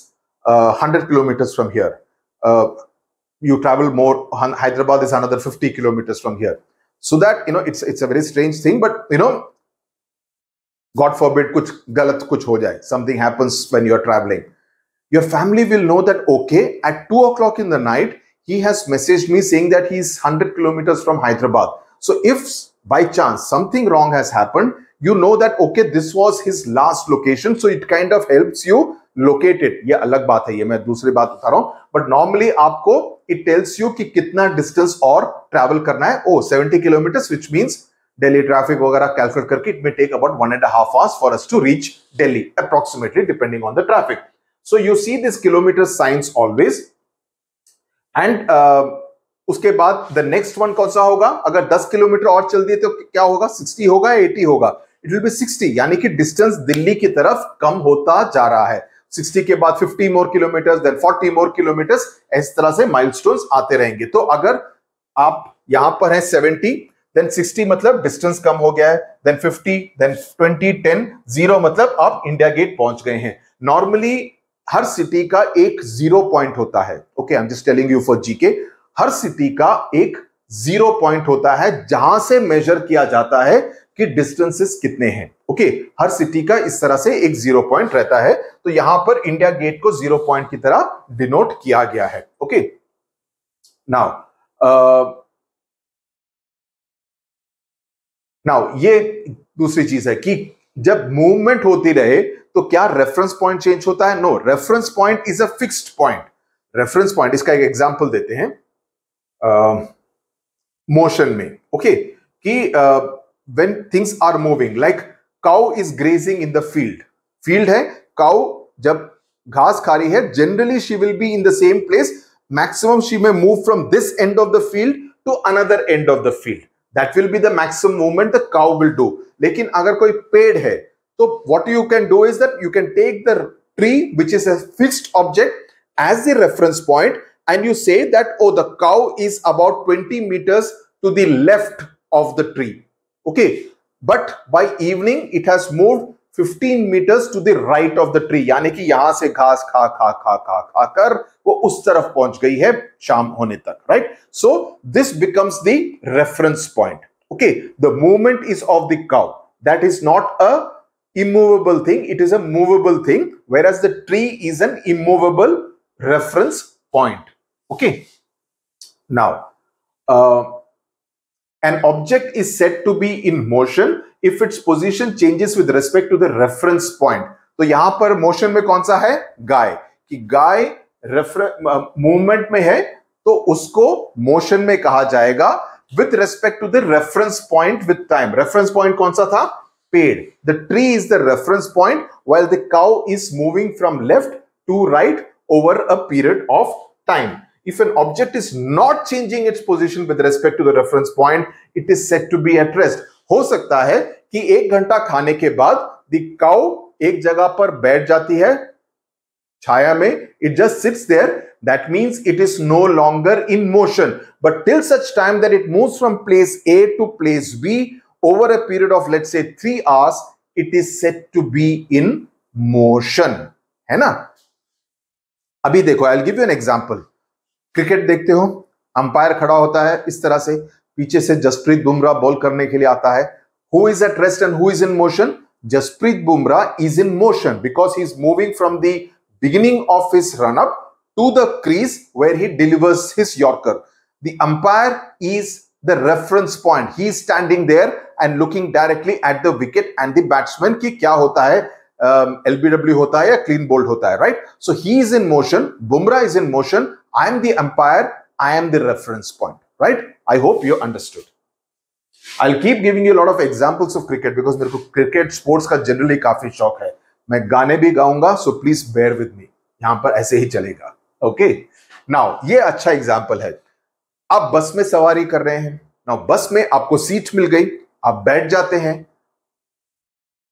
100 kilometers from here. You travel more, Hyderabad is another 50 kilometers from here. So that, it's a very strange thing, but, God forbid, kuch galat kuch ho jaye, something happens when you're traveling. Your family will know that, okay, at 2 o'clock in the night, he has messaged me saying that he's 100 kilometers from Hyderabad. So if by chance something wrong has happened, you know that, okay, this was his last location. So it kind of helps you locate it. ये अलग बात है, ये मैं दूसरी बात बता रहा हूँ, but normally आपको it tells you कि कितना distance और travel करना है। 70 kilometers, which means Delhi traffic वगैरह calculate करके it may take about 1.5 hours for us to reach Delhi approximately, depending on the traffic. So you see this kilometer signs always, and उसके बाद the next one कौन सा होगा? अगर 10 kilometre और चल दिए तो क्या होगा? 60 होगा, 80 होगा? It will be 60, यानी कि डिस्टेंस दिल्ली की तरफ कम होता जा रहा है। 60 के बाद 50 मोर किलोमीटर्स, देन 40 मोर किलोमीटर्स, इस तरह से माइलस्टोन्स आते रहेंगे। तो अगर आप यहां पर है 70, देन 60 मतलब डिस्टेंस कम हो गया है, देन 50, देन 20, 10, 0 मतलब आप इंडिया गेट पहुंच गए हैं। नॉर्मली हर सिटी का एक 0 पॉइंट होता है। Okay, I am just telling you for GK, her city का एक 0 पॉइंट होता है जहां से मेजर किया जाता है कि डिस्टेंसेस कितने हैं। ओके, हर सिटी का इस तरह से एक 0 पॉइंट रहता है। तो यहां पर इंडिया गेट को 0 पॉइंट की तरह डिनोट किया गया है। ओके, नाउ ये दूसरी चीज है कि जब मूवमेंट होती रहे तो क्या रेफरेंस पॉइंट चेंज होता है? No, reference point is a fixed point. Reference point, इसका एक एग्जांपल देते हैं मोशन में। ओके, कि when things are moving, like cow is grazing in the field, field है, cow जब घास खा रही है, generally she will be in the same place, maximum she may move from this end of the field to another end of the field, that will be the maximum movement the cow will do. लेकिन अगर कोई पेड़ है तो what you can do is that you can take the tree which is a fixed object as the reference point, and you say that, oh, the cow is about 20 meters to the left of the tree. Okay, but by evening it has moved 15 meters to the right of the tree, यानी कि यहां से घास खा खा खा खा खा कर वो उस तरफ पहुंच गई है शाम होने तक, right? So this becomes the reference point. Okay, the movement is of the cow, that is not a immovable thing, it is a movable thing, whereas the tree is an immovable reference point. Okay, now an object is said to be in motion if its position changes with respect to the reference point. तो यहां पर motion में कौन सा है? गाय, कि गाय movement में है तो उसको मोशन में कहा जाएगा with respect to the reference point with time. Reference point कौन सा था? पेड़. The tree is the reference point while the cow is moving from left to right over a period of time. If an object is not changing its position with respect to the reference point, it is said to be at rest. हो सकता है कि 1 घंटा खाने के बाद the cow एक जगह पर बैठ जाती है छाया में, it just sits there. That means it is no longer in motion. But till such time that it moves from place A to place B over a period of, let's say, 3 hours, it is said to be in motion. है ना? अभी देखो, I'll give you an example. Cricket देखते हो, umpire खड़ा होता है इस तरह से, पीछे से जसप्रीत बुमराह बॉल करने के लिए आता है. Who is at rest and who is in motion? Jasprit Bumrah is in motion because he is moving from the beginning of his run up to the crease where he delivers his yorker. The umpire is the reference point. He is standing there and looking directly at the wicket and the batsman ki kya hota hai, LBW hota hai ya clean bowled hota hai, right? So he is in motion, Bumrah is in motion, I am the umpire, I am the reference point, right? I hope you understood. I'll keep giving you a lot of examples of cricket because मेरे को cricket sports का generally काफी शौक है. मैं गाने भी गाऊंगा, so please bear with me. यहां पर ऐसे ही चलेगा. Okay? Now ये अच्छा example है. आप बस में सवारी कर रहे हैं. Now बस में आपको सीट मिल गई, आप बैठ जाते हैं.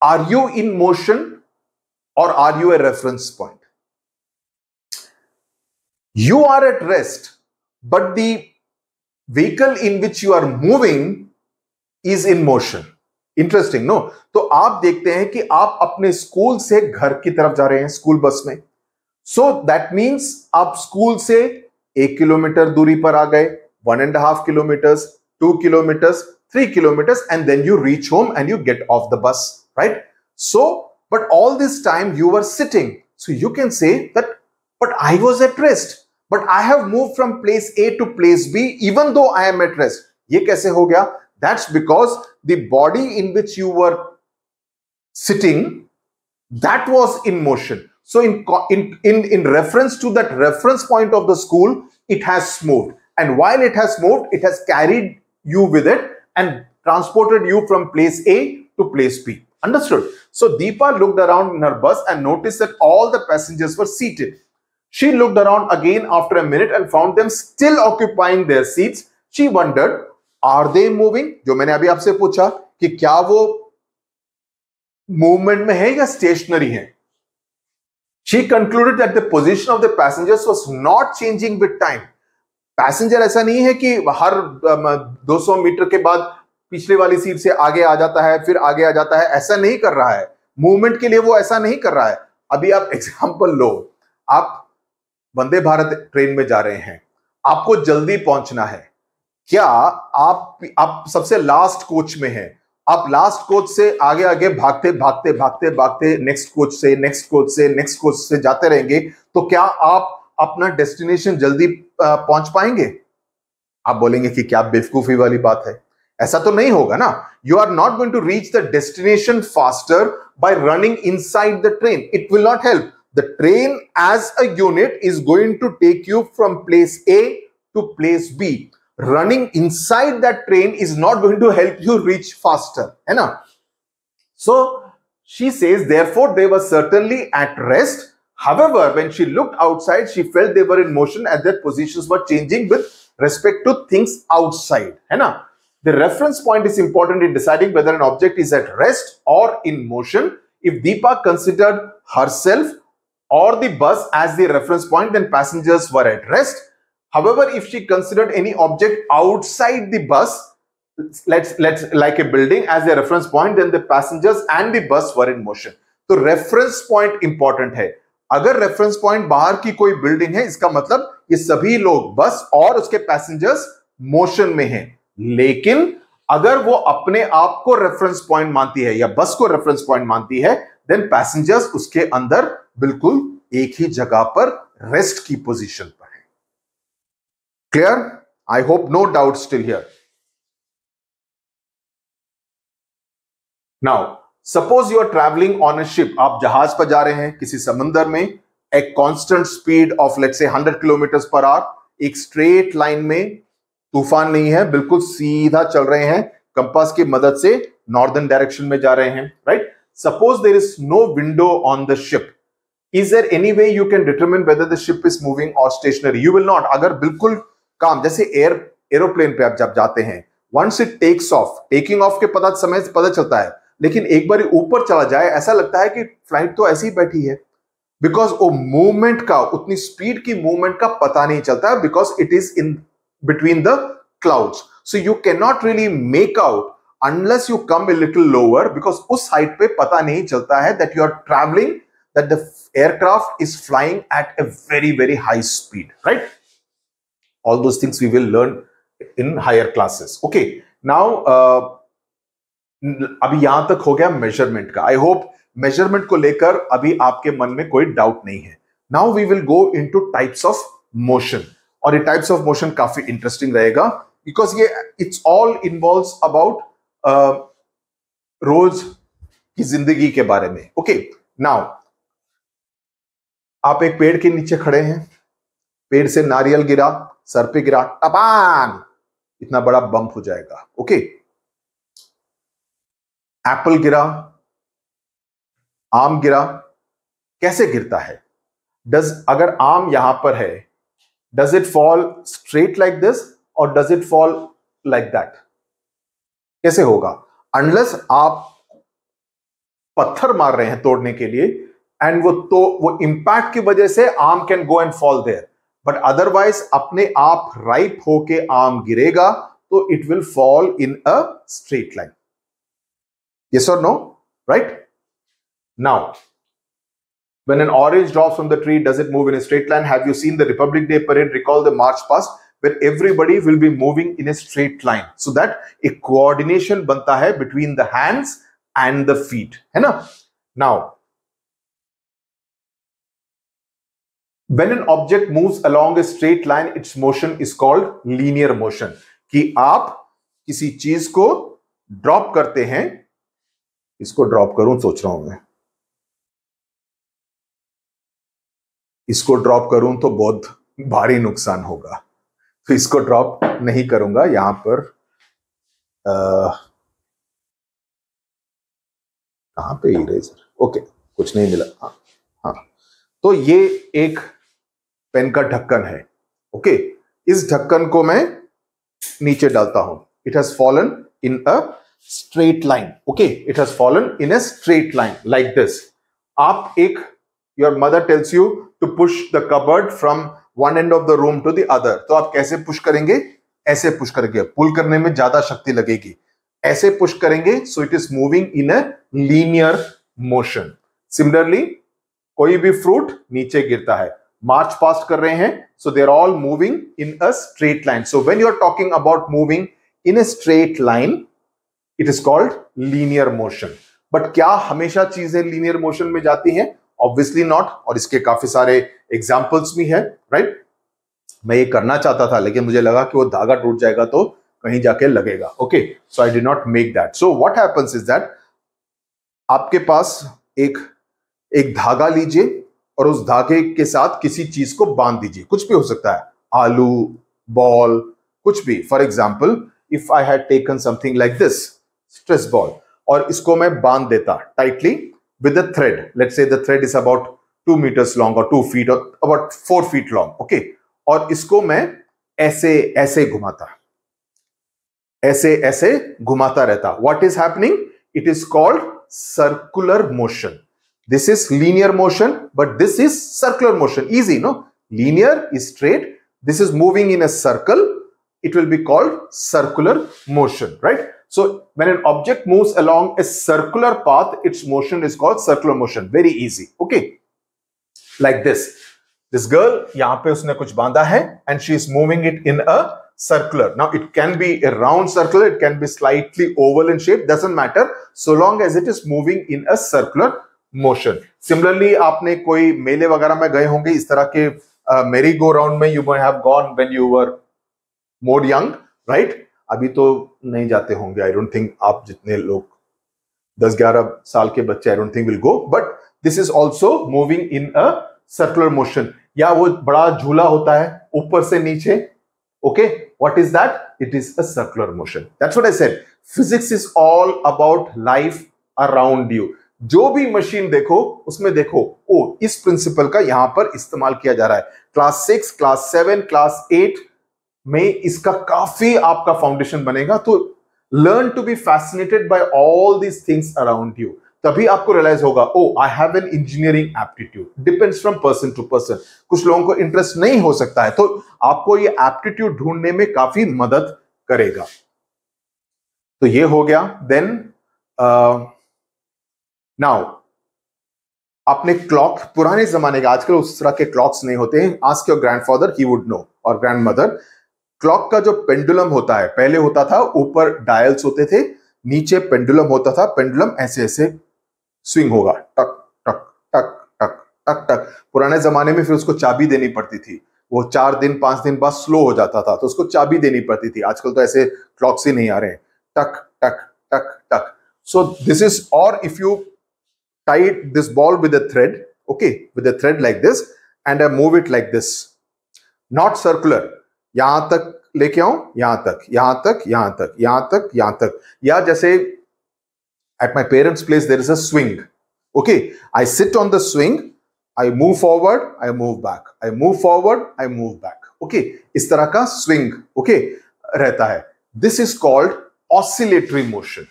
Are you in motion or are you a reference point? You are at rest, but the vehicle in which you are moving is in motion. Interesting, no? तो आप देखते हैं कि आप अपने स्कूल से घर की तरफ जा रहे हैं स्कूल बस में. So that means आप स्कूल से 1 किलोमीटर दूरी पर आ गए, 1.5 kilometers, 2 kilometers, 3 kilometers, and then you reach home and you get off the bus, right? So, but all this time you were sitting. So you can say that, but I was at rest. But I have moved from place A to place B even though I am at rest. ये कैसे हो गया? That's because the body in which you were sitting, that was in motion. So in reference to that reference point of the school, it has moved. And while it has moved, it has carried you with it and transported you from place A to place B. Understood? So Deepa looked around in her bus and noticed that all the passengers were seated. She looked around again after a minute and found them still occupying their seats. She wondered, are they moving? जो मैंने अभी आपसे पूछा कि क्या वो movement में है या स्टेशनरी है. She concluded that the position of the passengers was not changing with time. Passenger ऐसा नहीं है कि हर 200 मीटर के बाद पिछले वाली सीट से आगे आ जाता है, फिर आगे आ जाता है, ऐसा नहीं कर रहा है. मूवमेंट के लिए वो ऐसा नहीं कर रहा है. अभी आप एग्जांपल लो, आप वंदे भारत ट्रेन में जा रहे हैं, आपको जल्दी पहुंचना है. क्या आप सबसे लास्ट कोच में हैं, आप लास्ट कोच से आगे आगे भागते भागते भागते भागते नेक्स्ट कोच से नेक्स्ट कोच से नेक्स्ट कोच से जाते रहेंगे, तो क्या आप अपना डेस्टिनेशन जल्दी पहुंच पाएंगे? आप बोलेंगे कि क्या बेवकूफी वाली बात है. ऐसा तो नहीं होगा ना. You are not going to reach the destination faster by running inside the train. It will not help. The train as a unit is going to take you from place A to place B. Running inside that train is not going to help you reach faster, है ना? So she says, therefore they were certainly at rest. However, when she looked outside, she felt they were in motion as their positions were changing with respect to things outside, है ना? The reference point is important in deciding whether an object is at rest or in motion. If Deepa considered herself or the bus as the reference point, then passengers were at rest. However, if she considered any object outside the bus, let's like a building as a reference point, then the passengers and the bus were in motion. तो reference point important है. अगर reference point बाहर की कोई building है, इसका मतलब ये सभी लोग बस और उसके पैसेंजर्स मोशन में हैं. लेकिन अगर वो अपने आप को रेफरेंस पॉइंट मानती है या बस को रेफरेंस पॉइंट मानती है, देन पैसेंजर्स उसके अंदर बिल्कुल एक ही जगह पर रेस्ट की पोजीशन पर है. Clear? I hope no doubt still here. Now, suppose you are traveling on a ship. आप जहाज पर जा रहे हैं किसी समंदर में, एक constant speed of let's say 100 kilometers per hour, एक straight line में, तूफान नहीं है, बिल्कुल सीधा चल रहे हैं, कंपास की मदद से नॉर्दर्न डायरेक्शन में जा रहे हैं, right? Suppose there is no window on the ship. Is there any way you can determine whether the ship is moving or stationary? You will not. अगर बिल्कुल काम, जैसे एरोप्लेन पे आप जब जाते हैं, once it takes off, taking off के समय पता चलता है, लेकिन एक बार ऊपर चला जाए ऐसा लगता है कि फ्लाइट तो ऐसी ही बैठी है, बिकॉज वो मूवमेंट का, उतनी स्पीड की मूवमेंट का पता नहीं चलता, because it is in between the clouds. So you can not really make out unless you come a little lower, because उस हाइट पे पता नहीं चलता है that you are traveling, that the aircraft is flying at a very very high speed, right? All those things we will learn in higher classes. Okay, now अभी यहां तक हो गया मेजरमेंट का. आई होप मेजरमेंट को लेकर अभी आपके मन में कोई डाउट नहीं है. Now we will go into types of motion, और ये टाइप्स ऑफ मोशन काफी इंटरेस्टिंग रहेगा, बिकॉज ये इट्स ऑल इन्वॉल्व्स अबाउट रोज की जिंदगी के बारे में. ओके, नाउ आप एक पेड़ के नीचे खड़े हैं, पेड़ से नारियल गिरा, सर पे गिरा, टपांग, इतना बड़ा बम्प हो जाएगा. ओके, एप्पल गिरा, आम गिरा, कैसे गिरता है? अगर आम यहां पर है, does it fall straight like this और does it fall like that? कैसे होगा? अनलेस आप पत्थर मार रहे हैं तोड़ने के लिए, एंड वो इंपैक्ट की वजह से आम can go and fall there, but otherwise अपने आप राइप होके आम गिरेगा तो it will fall in a straight line. Yes or no? Right? Now, when an orange drops from the tree, does it move in a straight line? Have you seen the Republic Day parade? Recall the march past, where everybody will be moving in a straight line, so that a coordination banta hai between the hands and the feet. है ना? Now, when an object moves along a straight line, its motion is called linear motion. कि आप किसी चीज को drop करते हैं, इसको ड्रॉप करूं सोच रहा हूं मैं, इसको ड्रॉप करूं तो बहुत भारी नुकसान होगा, तो इसको ड्रॉप नहीं करूंगा. यहां पर कहां पे इरेजर? ओके, कुछ नहीं मिला. हाँ, तो ये एक पेन का ढक्कन है. ओके, इस ढक्कन को मैं नीचे डालता हूं. It has fallen in a straight line. Okay, it has fallen in a straight line like this. Your mother tells you to push the cupboard from one end of the room to the other. तो आप कैसे push करेंगे? ऐसे push करेंगे. पुल करने में ज्यादा शक्ति लगेगी. ऐसे पुश करेंगे, so it is moving in a linear motion. Similarly, कोई भी फ्रूट नीचे गिरता है, मार्च पास्ट कर रहे हैं, so they are all moving in a straight line. So when you are talking about moving in a straight line, it is called linear motion. But क्या हमेशा चीजें लीनियर मोशन में जाती हैं? ऑब्वियसली नॉट, और इसके काफी सारे एग्जाम्पल्स भी हैं, राइट? मैं ये करना चाहता था, लेकिन मुझे लगा कि वो धागा टूट जाएगा तो कहीं जाके लगेगा. Okay, so I did not make that. So what happens is that आपके पास एक धागा लीजिए और उस धागे के साथ किसी चीज को बांध दीजिए. कुछ भी हो सकता है, आलू, बॉल, कुछ भी. For example, if I had taken something like this stress ball, और इसको मैं बांध देता tightly with a thread. Let's say the thread is about 2 meters long और 2 feet और अबाउट 4 feet लॉन्ग. ओके, और इसको मैं ऐसे ऐसे घुमाता, ऐसे ऐसे घुमाता रहता. What is happening? It is called circular motion. This is linear motion, but this is circular motion. Easy, no? Linear is straight, this is moving in a circle. It will be called circular motion, right? So when an object moves along a circular path, its motion is called circular motion. Very easy. Okay, like this. This girl, yahan pe usne kuch banda hai, and she is moving it in a circular. Now it can be a round circle, it can be slightly oval in shape, doesn't matter, so long as it is moving in a circular motion. Similarly, आपने कोई मेले वगैरह में गए होंगे, इस तरह के merry go round में you might have gone when you were more young, right? अभी तो नहीं जाते होंगे. I don't think आप जितने लोग 10-11 साल के बच्चे, I don't think will go, but this is also moving in a circular motion. या वो बड़ा झूला होता है ऊपर से नीचे. Okay, what is that? It is a circular motion. That's what I said. Physics is all about life around you. जो भी मशीन देखो उसमें देखो ओ इस प्रिंसिपल का यहां पर इस्तेमाल किया जा रहा है। क्लास 6, क्लास 7, क्लास 8 में इसका काफी आपका फाउंडेशन बनेगा। तो learn to be fascinated by all these things around you, तभी आपको रियलाइज होगा oh I have an engineering aptitude. Depends from person to person, कुछ लोगों को इंटरेस्ट नहीं हो सकता है, तो आपको ये एप्टीट्यूड ढूंढने में काफी मदद करेगा। तो ये हो गया। देन नाउ आपने क्लॉक, पुराने जमाने का, आजकल उस तरह के क्लॉक्स नहीं होते हैं। Ask your grandfather, he would know, और ग्रैंडमदर। क्लॉक का जो पेंडुलम होता है, पहले होता था ऊपर डायल्स होते थे, नीचे पेंडुलम होता था। पेंडुलम ऐसे ऐसे स्विंग होगा, टक टक टक टक टक टक। पुराने जमाने में फिर उसको चाबी देनी पड़ती थी, वो 4 दिन 5 दिन बाद स्लो हो जाता था, तो उसको चाबी देनी पड़ती थी। आजकल तो ऐसे क्लॉक्स ही नहीं आ रहे हैं, टक टक टक टक। सो दिस इज, और if you tie this ball with a thread, okay, with a thread like this, and I move it like this, not circular, यहां तक लेके आऊं, यहां तक, यहां तक, यहां तक, यहां तक, यहां तक, या जैसे at my parents' place there is a swing, okay, I sit on the swing, I move forward, I move back, I move forward, I move back, okay, इस तरह का swing, okay, रहता है। This is called oscillatory motion.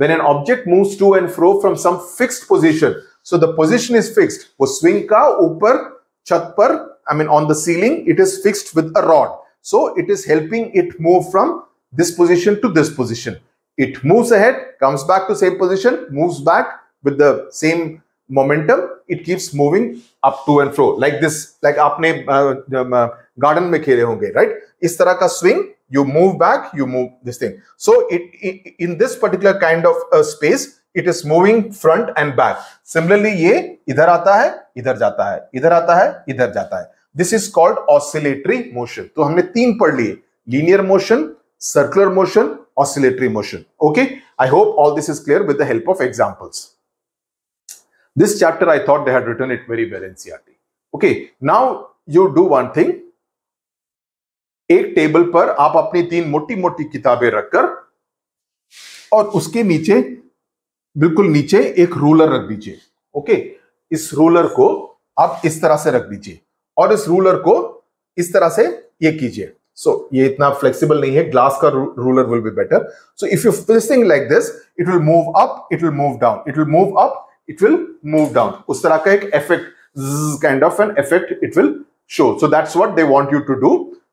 When an object moves to and fro from some fixed position, so the position is fixed, वो swing का ऊपर छत पर, I mean on the ceiling, it is fixed with a rod, so it is helping it move from this position to this position. It moves ahead, comes back to same position, moves back with the same momentum, it keeps moving up to and fro like this, like आपने garden में खेले होंगे, right? इस तरह का swing, you move back, you move this thing. So in this particular kind of space, it is moving front and back. Similarly, ये इधर आता है, इधर जाता है, इधर आता है, इधर जाता है. This is called oscillatory motion. तो हमने 3 पढ़ लिए: linear motion, circular motion, oscillatory motion. Okay? I hope all this is clear with the help of examples. This chapter, I thought they had written it very well in CRT. Okay, now you do one thing. एक table पर आप अपनी 3 मोटी मोटी किताबें रखकर, और उसके नीचे, बिल्कुल नीचे एक रूलर रख दीजिए। ओके, इस रूलर को आप इस तरह से रख दीजिए, और इस रूलर को इस तरह से ये कीजिए। सो ये इतना फ्लेक्सिबल नहीं है, ग्लास का ruler will be better. So if you finishing like this, it will move up, it will move down, it will move up, it will move down. उस तरह का एक effect, kind of an effect it will show. So that's what they want you to do.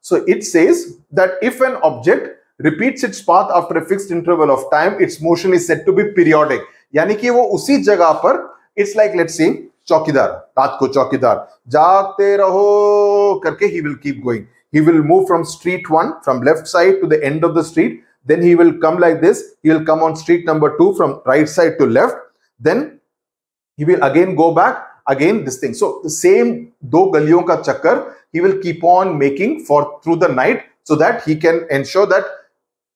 So it says that if an object repeats its path after a fixed interval of time, its motion is said to be periodic. यानी कि वो उसी जगह पर, it's like let's say चौकीदार, रात को चौकीदार जागते रहो करके he will keep going. He will move from street 1, from left side to the end of the street. Then he will come like this. He will come on street number 2 from right side to left. Then he will again go back. Again this thing. So the same 2 गलियों का चक्कर he will keep on making for through the night, so that he can ensure that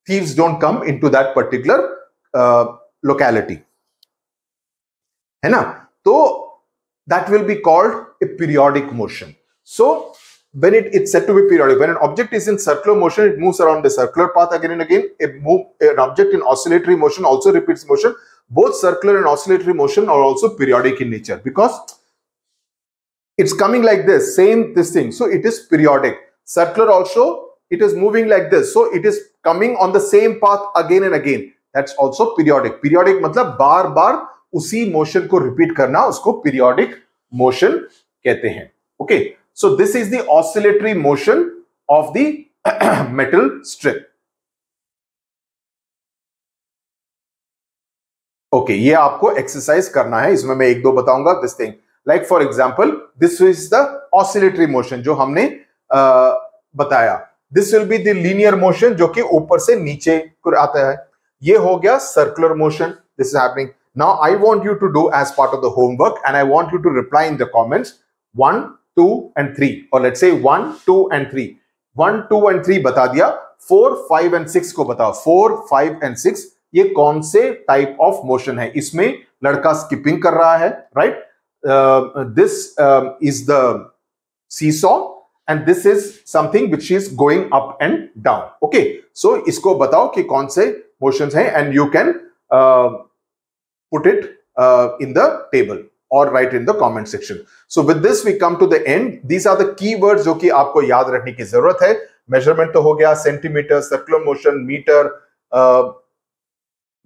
thieves don't come into that particular locality. है ना? तो that will be called a periodic motion. So when it's said to be periodic, when an object is in circular motion, it moves around the circular path again and again. An object in oscillatory motion also repeats motion. Both circular and oscillatory motion are also periodic in nature, because it's coming like this, same this thing, so it is periodic. Circular also, it is moving like this, so it is coming on the same path again and again. That's also periodic. Periodic मतलब बार बार उसी motion को repeat करना, उसको periodic motion कहते हैं. Okay, so this is the oscillatory motion of the metal strip. Okay, ये आपको exercise करना है, इसमें मैं 1-2 बताऊंगा. This thing, like for example, this is the oscillatory motion जो हमने बताया. This will be the linear motion जो कि ऊपर से नीचे को आता है. ये हो गया circular motion. This is happening. Now I want you to do as part of the homework, and I want you to reply in the comments 1, 2 and 3, or let's say 1, 2 and 3. 1, 2 and 3 बता दिया. 4, 5 and 6 को बताओ. 4, 5 and 6 ये कौन से type of motion है? इसमें लड़का स्किपिंग कर रहा है, right? This is the seesaw, and this is something which is going up and down. Okay, so इसको बताओ कि कौन से motions हैं, and you can put it in the table or write in the comment section. So with this we come to the end. These are the keywords जो कि आपको याद रखने की जरूरत है. मेजरमेंट तो हो गया, centimetre, circular motion, metre,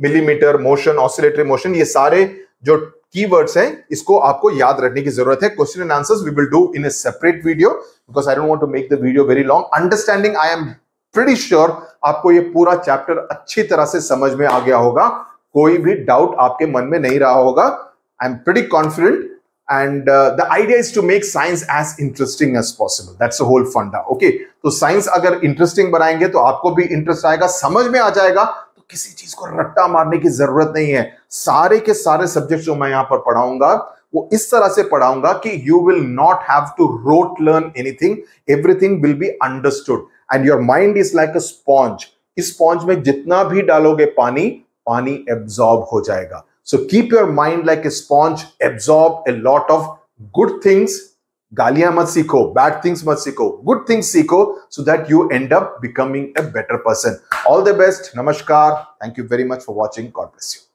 millimetre, motion, oscillatory motion, ये सारे जो कीवर्ड्स हैं इसको आपको याद रखने की जरूरत है. Question and answers we will do in a separate video because I don't want to make the video very long. Understanding, I am pretty sure आपको ये पूरा चैप्टर अच्छी तरह से समझ में आ गया होगा. कोई भी डाउट आपके मन में नहीं रहा होगा. आई am pretty confident and the idea is to make science as interesting as possible. That's the whole funda. Okay, तो साइंस अगर इंटरेस्टिंग बनाएंगे तो आपको भी इंटरेस्ट आएगा, समझ में आ जाएगा. तो किसी चीज को रट्टा मारने की जरूरत नहीं है. सारे के सारे सब्जेक्ट जो मैं यहां पर पढ़ाऊंगा वो इस तरह से पढ़ाऊंगा कि you will not have to rote learn anything. Everything will be understood and your mind is like a sponge. इस स्पॉन्ज में जितना भी डालोगे पानी, पानी एब्जॉर्ब हो जाएगा. So keep your mind like a sponge, absorb a lot of good things. गालियां मत सीखो, bad things मत सीखो, good things सीखो so that you end up becoming a better person. All the best. Namaskar. Thank you very much for watching. God bless you.